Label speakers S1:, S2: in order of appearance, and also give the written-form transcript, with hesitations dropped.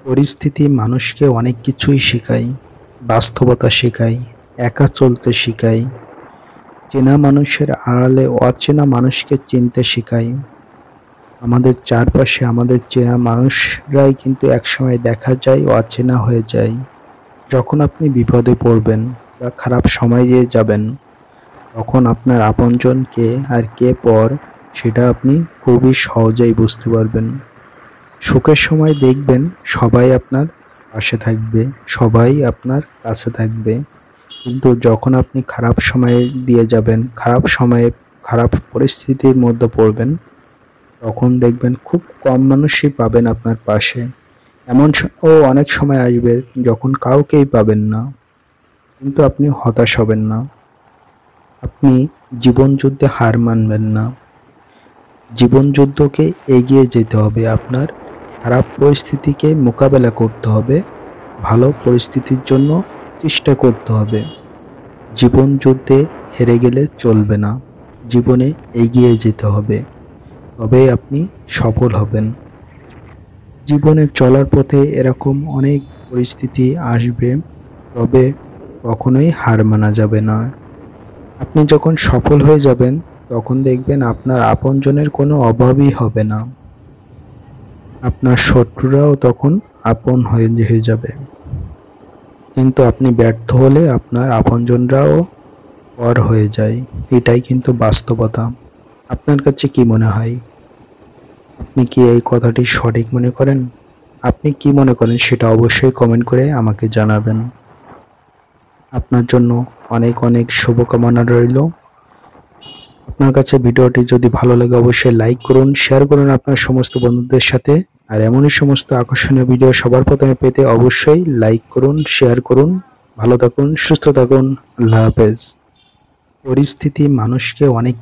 S1: পরিস্থিতি মানুষকে অনেক কিছুই শেখায়, বাস্তবতা শেখায়, একা চলতে শেখায়, চেনা মানুষের আড়ালে অচেনা মানুষকে চিনতে শেখায়। আমাদের চারপাশে আমাদের চেনা মানুষরাই কিন্তু একসময় দেখা যায় অচেনা হয়ে যায়। যখন আপনি বিপদে পড়বেন বা খারাপ সময় দিয়ে যাবেন, তখন আপনার আপনজন কে আর কে পর সেটা আপনি খুবই সহজেই বুঝতে পারবেন। সুখের সময় দেখবেন সবাই আপনার পাশে থাকবে, সবাই আপনার কাছে থাকবে। কিন্তু যখন আপনি খারাপ সময়ে দিয়ে যাবেন, খারাপ সময়ে খারাপ পরিস্থিতির মধ্যে পড়বেন, তখন দেখবেন খুব কম মানুষই পাবেন আপনার পাশে। অনেক সময় আসবে যখন কাউকেই পাবেন না, কিন্তু আপনি হতাশ হবেন না। আপনি জীবন যুদ্ধে হার মানবেন না। জীবন যুদ্ধকে এগিয়ে যেতে হবে আপনার। খারাপ পরিস্থিতিকে মোকাবেলা করতে হবে, ভালো পরিস্থিতির জন্য চেষ্টা করতে হবে। জীবন যুদ্ধে হেরে গেলে চলবে না, জীবনে এগিয়ে যেতে হবে, তবেই আপনি সফল হবেন। জীবনে চলার পথে এরকম অনেক পরিস্থিতি আসবে, তবে কখনোই হার মানা যাবে না। আপনি যখন সফল হয়ে যাবেন, তখন দেখবেন আপনার আপনজনের কোনো অভাবই হবে না। আপনার শত্রুরাও তখন আপন হয়ে যাবে। কিন্তু আপনি ব্যর্থ হলে আপনার আপনজনরাও পর হয়ে যায়। এটাই কিন্তু বাস্তবতা। আপনার কাছে কি মনে হয়? আপনি কি এই কথাটি সঠিক মনে করেন? আপনি কি মনে করেন সেটা অবশ্যই কমেন্ট করে আমাকে জানাবেন। আপনার জন্য অনেক অনেক শুভকামনা রইল। আপনার কাছে ভিডিওটি যদি ভালো লাগে অবশ্যই লাইক করুন, শেয়ার করুন আপনার সমস্ত বন্ধুদের সাথে। আর এমনই সমস্ত আকর্ষণীয় ভিডিও সবার প্রথমে পেতে অবশ্যই লাইক করুন, শেয়ার করুন। ভালো থাকুন, সুস্থ থাকুন। আল্লাহ হাফেজ। পরিস্থিতি মানুষকে অনেক